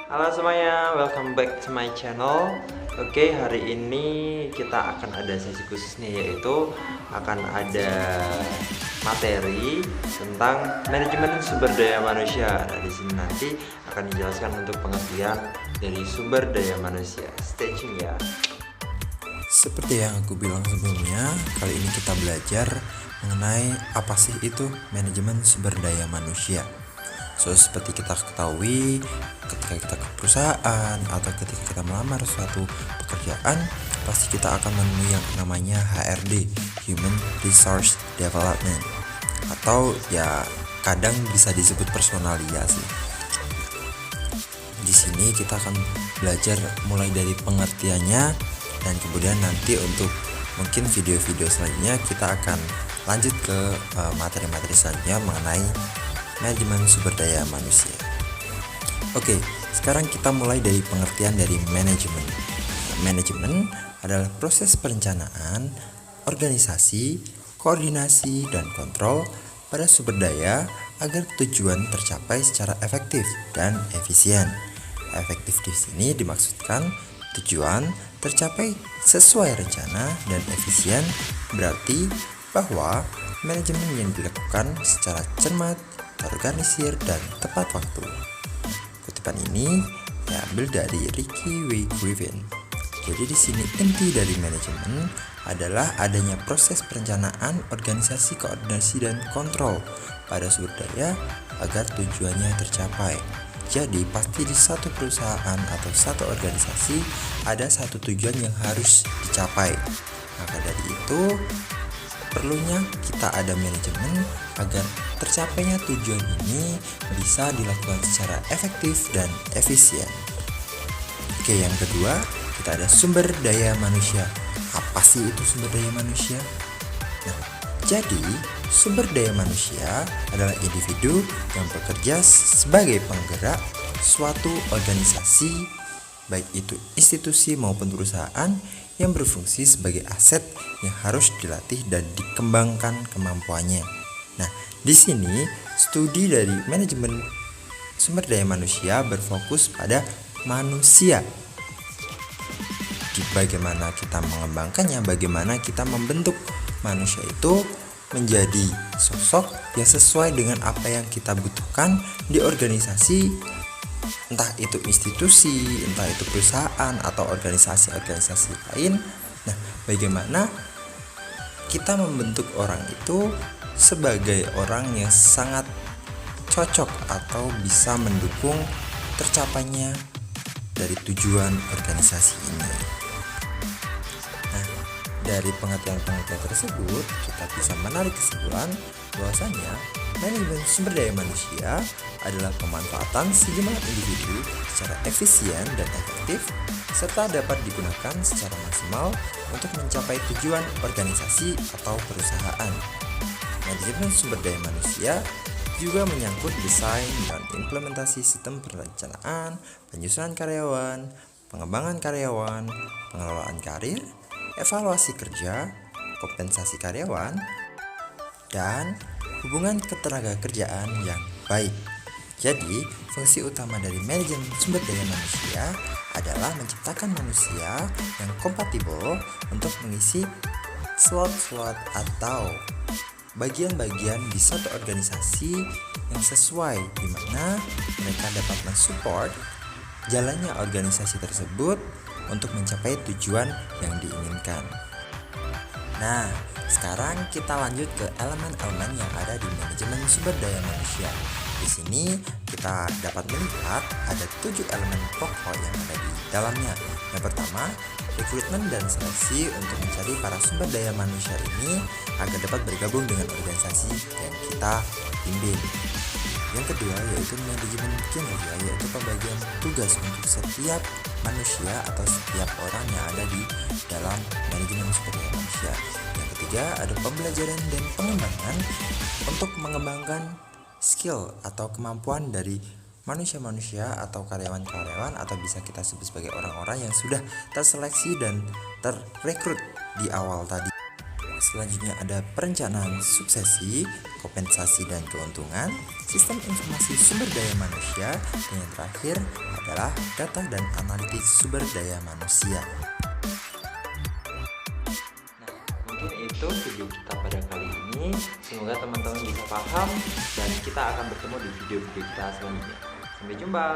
Halo semuanya, welcome back to my channel. Oke, hari ini kita akan ada sesi khusus nih, yaitu akan ada materi tentang manajemen sumber daya manusia. Nah, di sini nanti akan dijelaskan untuk pengertian dari sumber daya manusia. Stay tune ya. Seperti yang aku bilang sebelumnya, kali ini kita belajar mengenai apa sih itu manajemen sumber daya manusia. Seperti kita ketahui, ketika kita ke perusahaan atau ketika kita melamar suatu pekerjaan, pasti kita akan menemui yang namanya HRD, Human Resource Development, atau ya kadang bisa disebut personalia sih. Di sini kita akan belajar mulai dari pengertiannya, dan kemudian nanti untuk mungkin video-video selanjutnya kita akan lanjut ke materi-materi selanjutnya mengenai manajemen sumber daya manusia. Oke, sekarang kita mulai dari pengertian dari manajemen. Manajemen adalah proses perencanaan, organisasi, koordinasi, dan kontrol pada sumber daya agar tujuan tercapai secara efektif dan efisien. Efektif di sini dimaksudkan tujuan tercapai sesuai rencana, dan efisien berarti bahwa manajemen yang dilakukan secara cermat, terorganisir, dan tepat waktu. Kutipan ini diambil dari Ricky W. Griffin. Jadi di sini inti dari manajemen adalah adanya proses perencanaan, organisasi, koordinasi, dan kontrol pada sumber daya agar tujuannya tercapai. Jadi pasti di satu perusahaan atau satu organisasi ada satu tujuan yang harus dicapai. Maka dari itu perlunya kita ada manajemen agar tercapainya tujuan ini bisa dilakukan secara efektif dan efisien. Oke, yang kedua kita ada sumber daya manusia. Apa sih itu sumber daya manusia? Nah, jadi sumber daya manusia adalah individu yang bekerja sebagai penggerak suatu organisasi, baik itu institusi maupun perusahaan, yang berfungsi sebagai aset yang harus dilatih dan dikembangkan kemampuannya. Nah, di sini studi dari manajemen sumber daya manusia berfokus pada manusia. Di bagaimana kita mengembangkannya, bagaimana kita membentuk manusia itu menjadi sosok yang sesuai dengan apa yang kita butuhkan di organisasi, entah itu institusi, entah itu perusahaan atau organisasi-organisasi lain. Nah, bagaimana kita membentuk orang itu sebagai orang yang sangat cocok atau bisa mendukung tercapainya dari tujuan organisasi ini. Nah, dari pengertian-pengertian tersebut kita bisa menarik kesimpulan bahwasanya manajemen sumber daya manusia adalah pemanfaatan sejumlah individu secara efisien dan efektif, serta dapat digunakan secara maksimal untuk mencapai tujuan organisasi atau perusahaan. Manajemen sumber daya manusia juga menyangkut desain dan implementasi sistem perencanaan, penyusunan karyawan, pengembangan karyawan, pengelolaan karir, evaluasi kerja, kompensasi karyawan, dan hubungan ketenaga kerjaan yang baik. Jadi, fungsi utama dari manajemen sumber daya manusia adalah menciptakan manusia yang kompatibel untuk mengisi slot-slot atau bagian-bagian di suatu organisasi yang sesuai, di mana mereka dapat mensupport jalannya organisasi tersebut untuk mencapai tujuan yang diinginkan. Nah, sekarang kita lanjut ke elemen-elemen yang ada di manajemen sumber daya manusia. Di sini kita dapat melihat ada 7 elemen pokok yang ada di dalamnya. Yang pertama, rekrutmen dan seleksi untuk mencari para sumber daya manusia ini agar dapat bergabung dengan organisasi yang kita pimpin. Yang kedua yaitu manajemen kinerja, yaitu pembagian tugas untuk setiap manusia atau setiap orang yang ada di dalam manajemen sumber daya manusia. Yang ketiga ada pembelajaran dan pengembangan untuk mengembangkan skill atau kemampuan dari manusia-manusia atau karyawan-karyawan, atau bisa kita sebut sebagai orang-orang yang sudah terseleksi dan terrekrut di awal tadi. Selanjutnya ada perencanaan suksesi, kompensasi, dan keuntungan. sistem informasi sumber daya manusia, dan yang terakhir adalah data dan analitik sumber daya manusia. Mungkin itu video kita pada kali ini. Semoga teman-teman bisa paham dan kita akan bertemu di video-video kita selanjutnya. Sampai jumpa.